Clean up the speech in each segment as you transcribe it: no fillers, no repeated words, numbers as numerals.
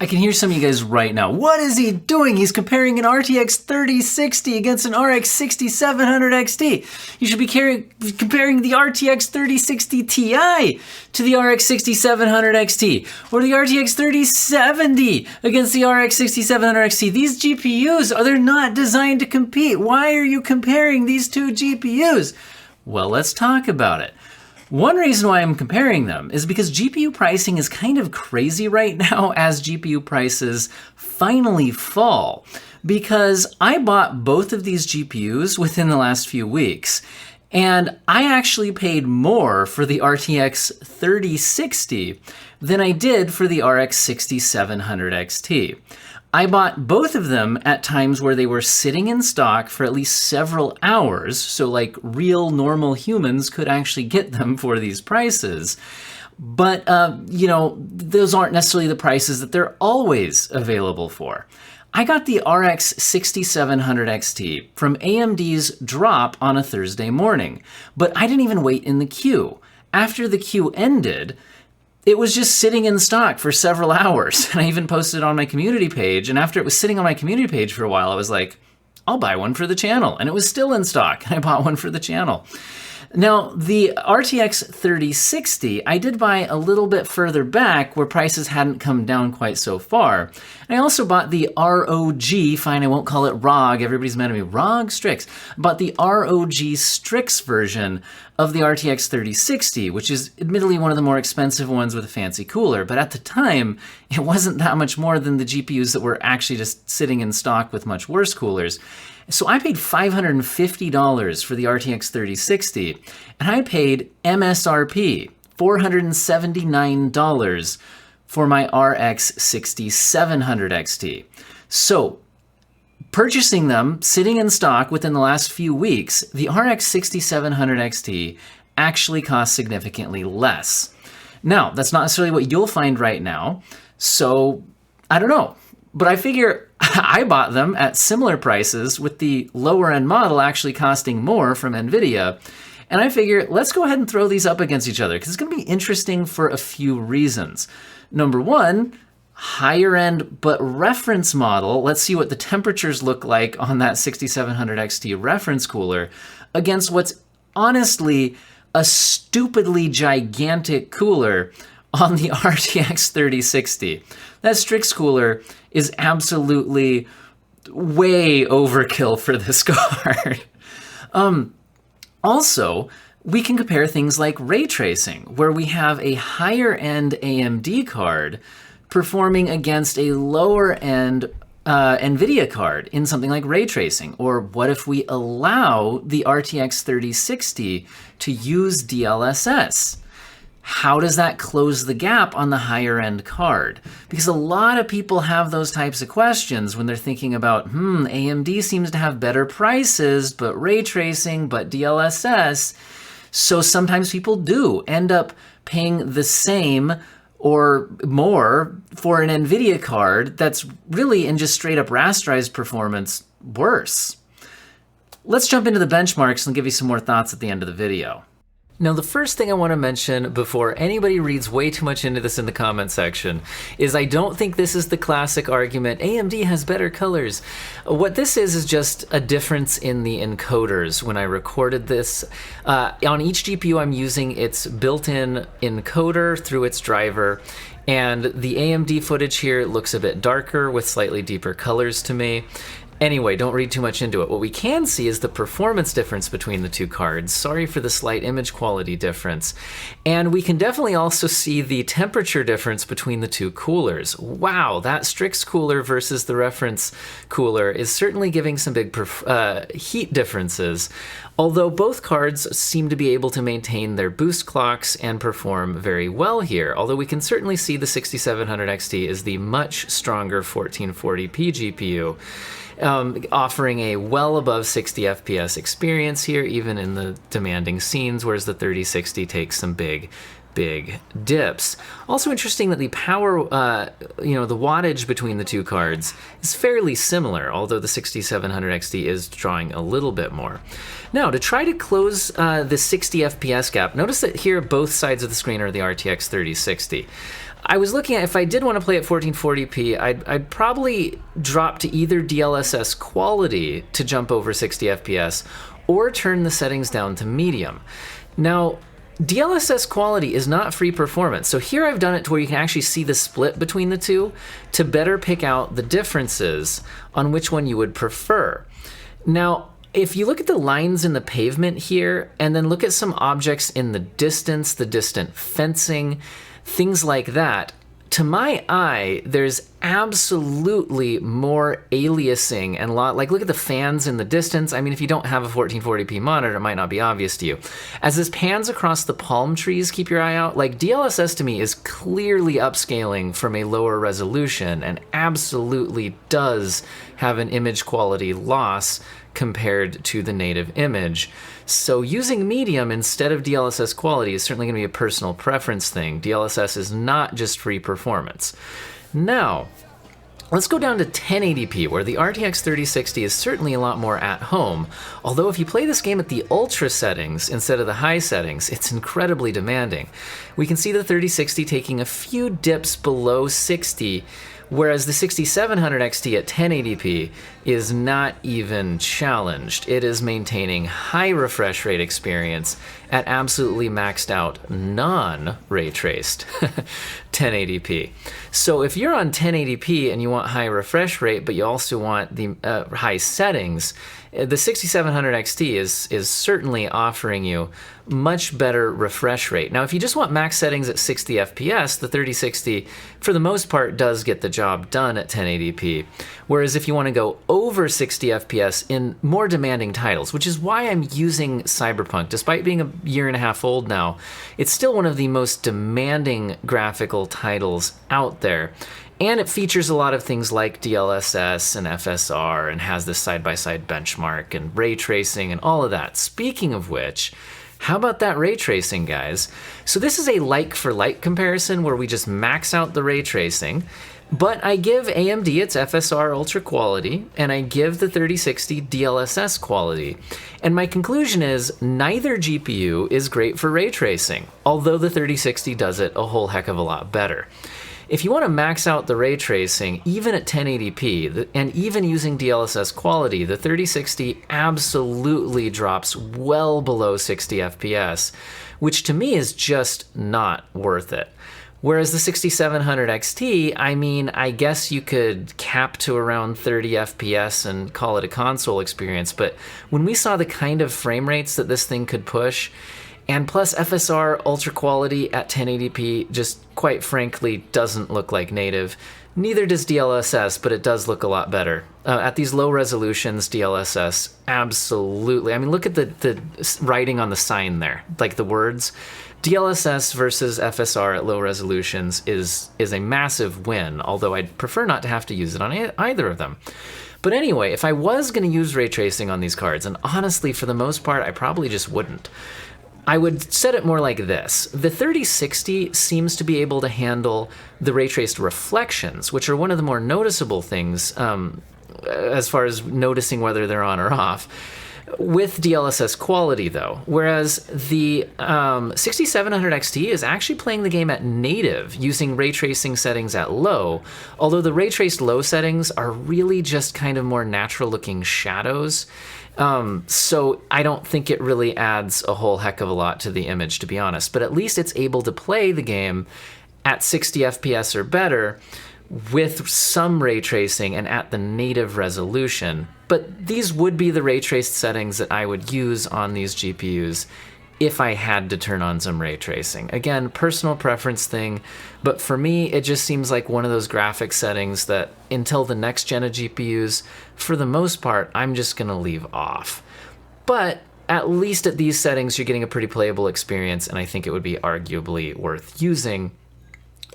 I can hear some of you guys right now. What is he doing? He's comparing an RTX 3060 against an RX 6700 XT. You should be comparing the RTX 3060 Ti to the RX 6700 XT, or the RTX 3070 against the RX 6700 XT. These GPUs, they're not designed to compete. Why are you comparing these two GPUs? Well, let's talk about it. One reason why I'm comparing them is because GPU pricing is kind of crazy right now as GPU prices finally fall. Because I bought both of these GPUs within the last few weeks, and I actually paid more for the RTX 3060 than I did for the RX 6700 XT. I bought both of them at times where they were sitting in stock for at least several hours, so like real normal humans could actually get them for these prices. But, those aren't necessarily the prices that they're always available for. I got the RX 6700 XT from AMD's drop on a Thursday morning, but I didn't even wait in the queue. After the queue ended, it was just sitting in stock for several hours, and I even posted it on my community page, and after it was sitting on my community page for a while, I was like, I'll buy one for the channel, and it was still in stock, and I bought one for the channel. Now, the RTX 3060, I did buy a little bit further back where prices hadn't come down quite so far. And I also bought the ROG, fine, I won't call it ROG, everybody's mad at me, ROG Strix. I bought the ROG Strix version of the RTX 3060, which is admittedly one of the more expensive ones with a fancy cooler, but at the time, it wasn't that much more than the GPUs that were actually just sitting in stock with much worse coolers. So I paid $550 for the RTX 3060, and I paid MSRP, $479 for my RX 6700 XT. So purchasing them, sitting in stock within the last few weeks, the RX 6700 XT actually costs significantly less. Now, that's not necessarily what you'll find right now, so I don't know. But I figure I bought them at similar prices with the lower end model actually costing more from Nvidia. And I figure let's go ahead and throw these up against each other because it's going to be interesting for a few reasons. Number one, higher end but reference model. Let's see what the temperatures look like on that 6700 XT reference cooler against what's honestly a stupidly gigantic cooler on the RTX 3060. That Strix cooler is absolutely way overkill for this card. Also, we can compare things like ray tracing, where we have a higher end AMD card performing against a lower end Nvidia card in something like ray tracing. Or what if we allow the RTX 3060 to use DLSS? How does that close the gap on the higher end card? Because a lot of people have those types of questions when they're thinking about, AMD seems to have better prices, but ray tracing, but DLSS. So sometimes people do end up paying the same or more for an Nvidia card that's really in just straight up rasterized performance worse. Let's jump into the benchmarks and give you some more thoughts at the end of the video. Now, the first thing I want to mention before anybody reads way too much into this in the comment section is I don't think this is the classic argument, AMD has better colors. What this is just a difference in the encoders. When I recorded this, on each GPU I'm using its built-in encoder through its driver, and the AMD footage here looks a bit darker with slightly deeper colors to me. Anyway, don't read too much into it. What we can see is the performance difference between the two cards. Sorry for the slight image quality difference. And we can definitely also see the temperature difference between the two coolers. Wow, that Strix cooler versus the reference cooler is certainly giving some big heat differences, although both cards seem to be able to maintain their boost clocks and perform very well here. Although we can certainly see the 6700 XT is the much stronger 1440p GPU. Offering a well above 60 FPS experience here, even in the demanding scenes, whereas the 3060 takes some big dips. Also interesting that the power, the wattage between the two cards is fairly similar, although the 6700 XT is drawing a little bit more. Now, to try to close the 60 FPS gap, notice that here both sides of the screen are the RTX 3060. I was looking at, if I did want to play at 1440p, I'd probably drop to either DLSS Quality to jump over 60 FPS, or turn the settings down to medium. Now, DLSS Quality is not free performance, so here I've done it to where you can actually see the split between the two to better pick out the differences on which one you would prefer. Now, if you look at the lines in the pavement here, and then look at some objects in the distance, the distant fencing, things like that, to my eye, there's absolutely more aliasing and like look at the fans in the distance. I mean, if you don't have a 1440p monitor, it might not be obvious to you. As this pans across the palm trees, keep your eye out. Like DLSS to me is clearly upscaling from a lower resolution and absolutely does have an image quality loss compared to the native image. So using medium instead of DLSS Quality is certainly going to be a personal preference thing. DLSS is not just free performance. Now, let's go down to 1080p, where the RTX 3060 is certainly a lot more at home. Although if you play this game at the ultra settings instead of the high settings, it's incredibly demanding. We can see the 3060 taking a few dips below 60, whereas the 6700 XT at 1080p is not even challenged. It is maintaining high refresh rate experience at absolutely maxed out non-ray traced 1080p. So if you're on 1080p and you want high refresh rate, but you also want the high settings, the 6700 XT is certainly offering you much better refresh rate. Now, if you just want max settings at 60 FPS, the 3060, for the most part, does get the job done at 1080p. Whereas if you want to go over 60 FPS in more demanding titles, which is why I'm using Cyberpunk, despite being a year and a half old now, it's still one of the most demanding graphical titles out there. And it features a lot of things like DLSS and FSR and has this side-by-side benchmark and ray tracing and all of that. Speaking of which, how about that ray tracing, guys? So this is a like-for-like comparison where we just max out the ray tracing, but I give AMD its FSR UltraQuality, and I give the 3060 DLSS Quality. And my conclusion is neither GPU is great for ray tracing, although the 3060 does it a whole heck of a lot better. If you want to max out the ray tracing, even at 1080p, and even using DLSS Quality, the 3060 absolutely drops well below 60 FPS, which to me is just not worth it. Whereas the 6700 XT, I mean, I guess you could cap to around 30 FPS and call it a console experience, but when we saw the kind of frame rates that this thing could push, and plus FSR UltraQuality at 1080p just quite frankly doesn't look like native. Neither does DLSS, but it does look a lot better. At these low resolutions, DLSS, absolutely. I mean, look at the writing on the sign there, like the words. DLSS versus FSR at low resolutions is a massive win, although I'd prefer not to have to use it on either of them. But anyway, if I was going to use ray tracing on these cards, and honestly, for the most part, I probably just wouldn't, I would set it more like this. The 3060 seems to be able to handle the ray traced reflections, which are one of the more noticeable things as far as noticing whether they're on or off, with DLSS Quality though. Whereas the 6700 XT is actually playing the game at native using ray tracing settings at low, although the ray traced low settings are really just kind of more natural looking shadows. So I don't think it really adds a whole heck of a lot to the image, to be honest, but at least it's able to play the game at 60 FPS or better with some ray tracing and at the native resolution. But these would be the ray traced settings that I would use on these GPUs if I had to turn on some ray tracing. Again, personal preference thing, but for me, it just seems like one of those graphic settings that until the next gen of GPUs, for the most part, I'm just gonna leave off. But at least at these settings, you're getting a pretty playable experience, and I think it would be arguably worth using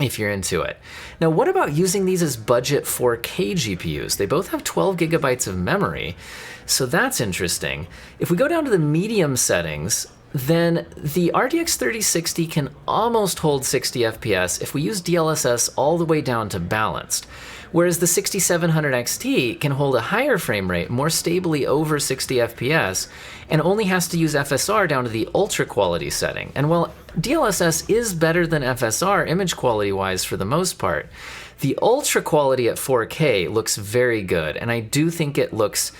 if you're into it. Now, what about using these as budget 4K GPUs? They both have 12 gigabytes of memory, so that's interesting. If we go down to the medium settings, then the RTX 3060 can almost hold 60 FPS if we use DLSS all the way down to balanced, whereas the 6700 XT can hold a higher frame rate more stably over 60 FPS and only has to use FSR down to the UltraQuality setting. And while DLSS is better than FSR image quality wise for the most part, the UltraQuality at 4K looks very good, and I do think it looks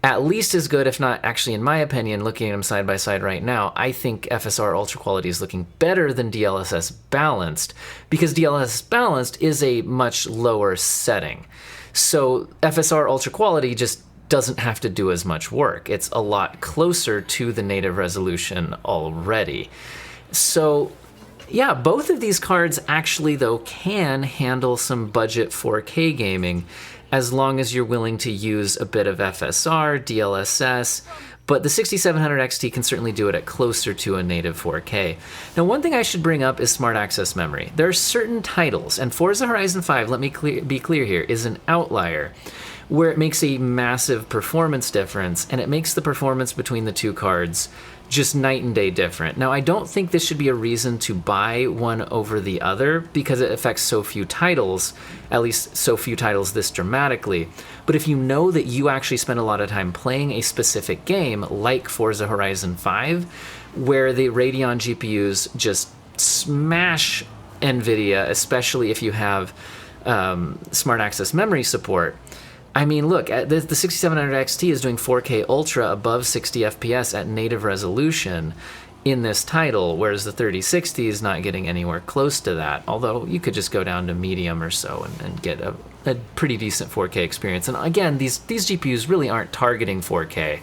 at least as good, if not actually, in my opinion, looking at them side by side right now, I think FSR UltraQuality is looking better than DLSS Balanced, because DLSS Balanced is a much lower setting. So FSR UltraQuality just doesn't have to do as much work. It's a lot closer to the native resolution already. So yeah, both of these cards actually, though, can handle some budget 4K gaming, as long as you're willing to use a bit of FSR, DLSS, but the 6700 XT can certainly do it at closer to a native 4K. Now, one thing I should bring up is smart access memory. There are certain titles, and Forza Horizon 5, let me be clear here, is an outlier, where it makes a massive performance difference, and it makes the performance between the two cards just night and day different. Now, I don't think this should be a reason to buy one over the other, because it affects so few titles, at least so few titles this dramatically. But if you know that you actually spend a lot of time playing a specific game, like Forza Horizon 5, where the Radeon GPUs just smash Nvidia, especially if you have smart access memory support. I mean, look, the 6700 XT is doing 4K Ultra above 60 FPS at native resolution in this title, whereas the 3060 is not getting anywhere close to that, although you could just go down to medium or so and get a pretty decent 4K experience. And again, these GPUs really aren't targeting 4K.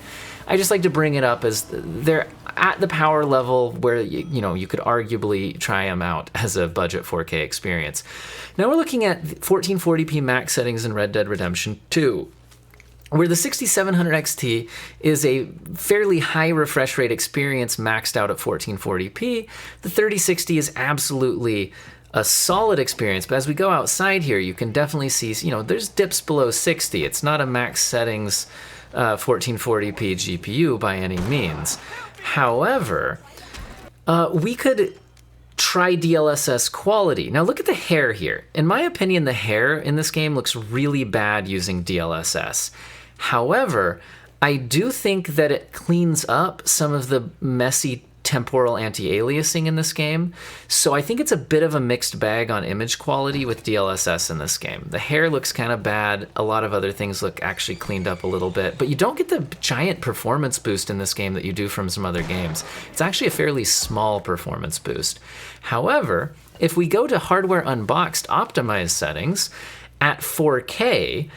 I just like to bring it up as they're at the power level where you could arguably try them out as a budget 4K experience. Now we're looking at 1440p max settings in Red Dead Redemption 2, where the 6700 XT is a fairly high refresh rate experience maxed out at 1440p. The 3060 is absolutely a solid experience, but as we go outside here, you can definitely see, there's dips below 60. It's not a max settings 1440p GPU by any means. However, we could try DLSS Quality. Now look at the hair here. In my opinion, the hair in this game looks really bad using DLSS. However, I do think that it cleans up some of the messy temporal anti-aliasing in this game. So I think it's a bit of a mixed bag on image quality with DLSS in this game. The hair looks kind of bad. A lot of other things look actually cleaned up a little bit, but you don't get the giant performance boost in this game that you do from some other games. It's actually a fairly small performance boost. However, if we go to hardware unboxed optimized settings at 4K,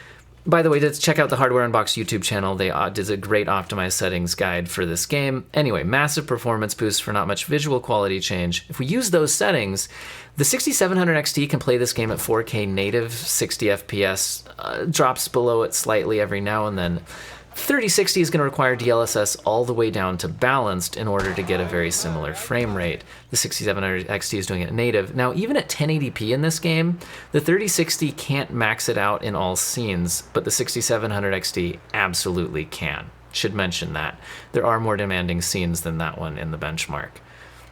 by the way, let's check out the Hardware Unboxed YouTube channel. They did a great optimized settings guide for this game. Anyway, massive performance boost for not much visual quality change. If we use those settings, the 6700 XT can play this game at 4K native 60 FPS, drops below it slightly every now and then. 3060 is going to require DLSS all the way down to balanced in order to get a very similar frame rate. The 6700 XT is doing it native. Now, even at 1080p in this game, the 3060 can't max it out in all scenes, but the 6700 XT absolutely can. Should mention that. There are more demanding scenes than that one in the benchmark.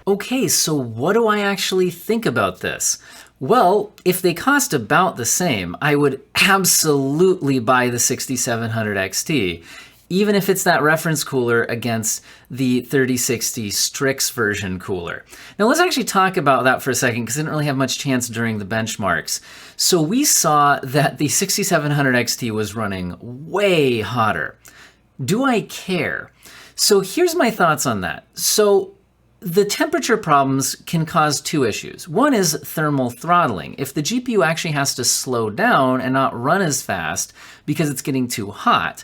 Okay, so what do I actually think about this? Well, if they cost about the same, I would absolutely buy the 6700 XT, even if it's that reference cooler against the 3060 Strix version cooler. Now let's actually talk about that for a second, because I didn't really have much chance during the benchmarks. So we saw that the 6700 XT was running way hotter. Do I care? So here's my thoughts on that. So the temperature problems can cause two issues. One is thermal throttling. If the GPU actually has to slow down and not run as fast because it's getting too hot.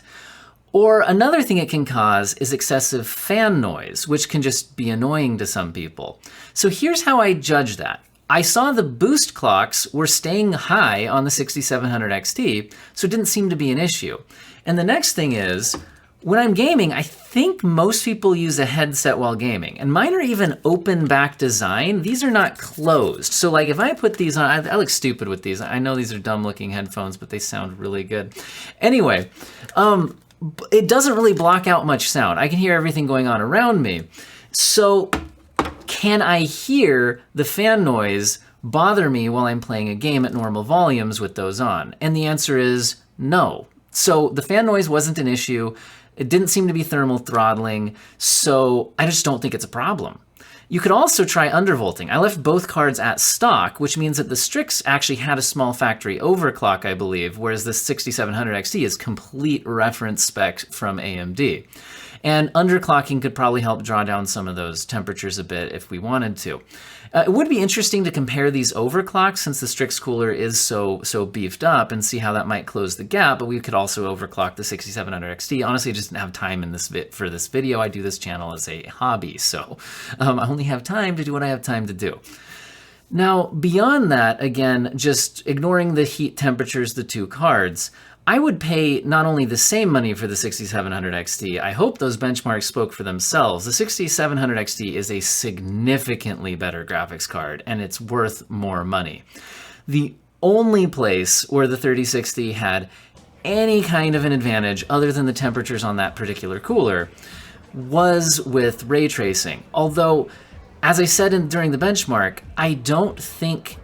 Or another thing it can cause is excessive fan noise, which can just be annoying to some people. So here's how I judge that. I saw the boost clocks were staying high on the 6700 XT, so it didn't seem to be an issue. And the next thing is, when I'm gaming, I think most people use a headset while gaming, and mine are even open back design. These are not closed. So like if I put these on, I look stupid with these. I know these are dumb looking headphones, but they sound really good. Anyway, it doesn't really block out much sound. I can hear everything going on around me. So can I hear the fan noise bother me while I'm playing a game at normal volumes with those on? And the answer is no. So the fan noise wasn't an issue. It didn't seem to be thermal throttling, so I just don't think it's a problem. You could also try undervolting. I left both cards at stock, which means that the Strix actually had a small factory overclock, I believe, whereas the 6700 XT is complete reference spec from AMD. And underclocking could probably help draw down some of those temperatures a bit if we wanted to. It would be interesting to compare these overclocks since the Strix cooler is so beefed up and see how that might close the gap, but we could also overclock the 6700 XT. Honestly, I just didn't have time in for this video. I do this channel as a hobby, so I only have time to do what I have time to do. Now, beyond that, again, just ignoring the heat temperatures, the two cards, I would pay not only the same money for the 6700 XT, I hope those benchmarks spoke for themselves. The 6700 XT is a significantly better graphics card, and it's worth more money. The only place where the 3060 had any kind of an advantage other than the temperatures on that particular cooler was with ray tracing. Although, as I said during the benchmark, I don't think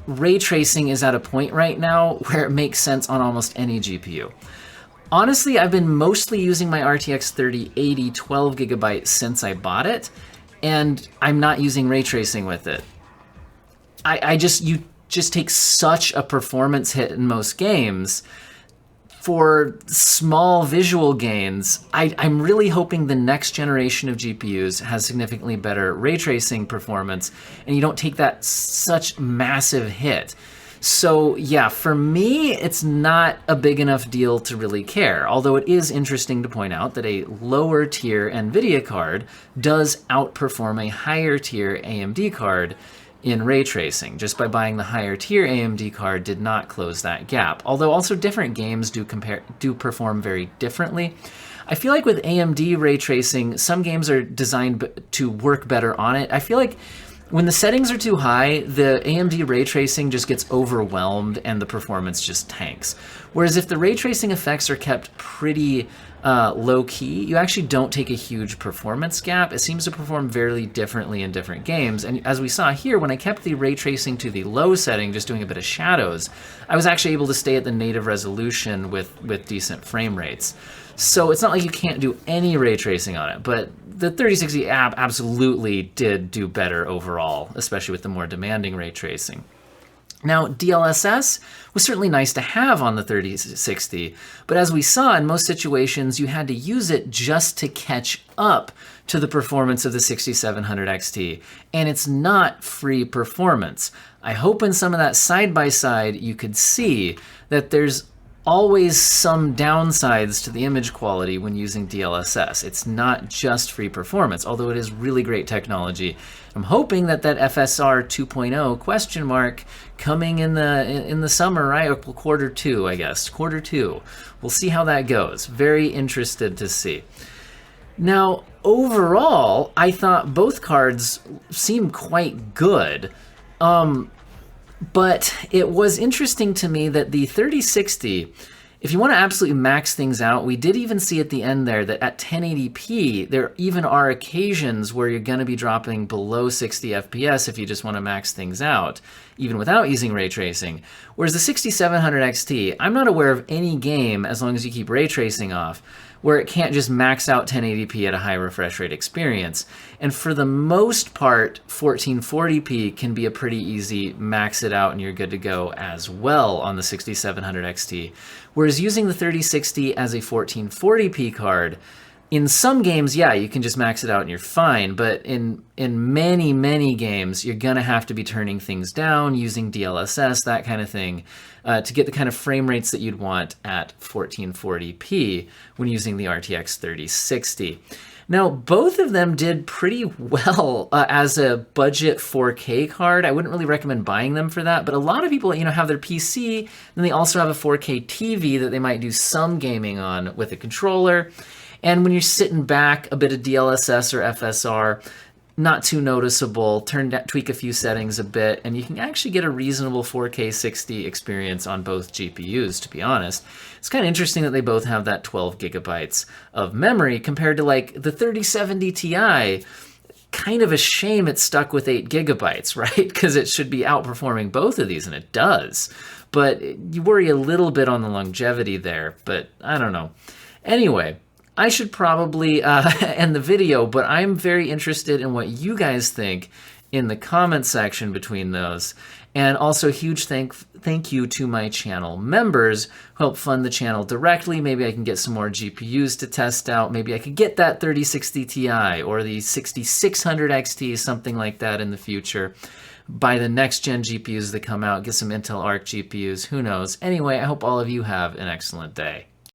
ray tracing is at a point right now where it makes sense on almost any GPU. Honestly, I've been mostly using my RTX 3080 12GB since I bought it, and I'm not using ray tracing with it. You just take such a performance hit in most games. For small visual gains, I'm really hoping the next generation of GPUs has significantly better ray tracing performance, and you don't take that such massive hit. So yeah, for me, it's not a big enough deal to really care, although it is interesting to point out that a lower tier Nvidia card does outperform a higher tier AMD card in ray tracing. Just by buying the higher tier AMD card did not close that gap. Although also different games do perform very differently. I feel like with AMD ray tracing, some games are designed to work better on it. I feel like when the settings are too high, the AMD ray tracing just gets overwhelmed and the performance just tanks. Whereas if the ray tracing effects are kept pretty low key, you actually don't take a huge performance gap. It seems to perform very differently in different games. And as we saw here, when I kept the ray tracing to the low setting, just doing a bit of shadows, I was actually able to stay at the native resolution with decent frame rates. So it's not like you can't do any ray tracing on it, but the 3060 app absolutely did do better overall, especially with the more demanding ray tracing. Now, DLSS was certainly nice to have on the 3060, but as we saw, in most situations, you had to use it just to catch up to the performance of the 6700 XT, and it's not free performance. I hope in some of that side-by-side you could see that there's always some downsides to the image quality when using DLSS. It's not just free performance, although it is really great technology. I'm hoping that FSR 2.0 question mark coming in the summer, right? Or quarter two, I guess. Quarter two. We'll see how that goes. Very interested to see. Now, overall, I thought both cards seemed quite good. But it was interesting to me that the 3060, if you want to absolutely max things out, we did even see at the end there that at 1080p, there even are occasions where you're going to be dropping below 60 FPS if you just want to max things out, even without using ray tracing. Whereas the 6700 XT, I'm not aware of any game, as long as you keep ray tracing off, where it can't just max out 1080p at a high refresh rate experience. And for the most part, 1440p can be a pretty easy max it out and you're good to go as well on the 6700 XT. Whereas using the 3060 as a 1440p card, in some games, yeah, you can just max it out and you're fine, but in many, many games, you're gonna have to be turning things down, using DLSS, that kind of thing, to get the kind of frame rates that you'd want at 1440p when using the RTX 3060. Now, both of them did pretty well as a budget 4K card. I wouldn't really recommend buying them for that, but a lot of people, have their PC, and they also have a 4K TV that they might do some gaming on with a controller. And when you're sitting back, a bit of DLSS or FSR, not too noticeable, tweak a few settings a bit, and you can actually get a reasonable 4K 60 experience on both GPUs, to be honest. It's kind of interesting that they both have that 12 gigabytes of memory compared to like the 3070 Ti kind of a shame it's stuck with 8 gigabytes, right? Because it should be outperforming both of these, and it does. But you worry a little bit on the longevity there, but I don't know. Anyway, I should probably end the video, but I'm very interested in what you guys think in the comment section between those. And also huge thank you to my channel members who help fund the channel directly. Maybe I can get some more GPUs to test out. Maybe I could get that 3060 Ti or the 6600 XT, something like that in the future. Buy the next gen GPUs that come out, get some Intel Arc GPUs, who knows. Anyway, I hope all of you have an excellent day.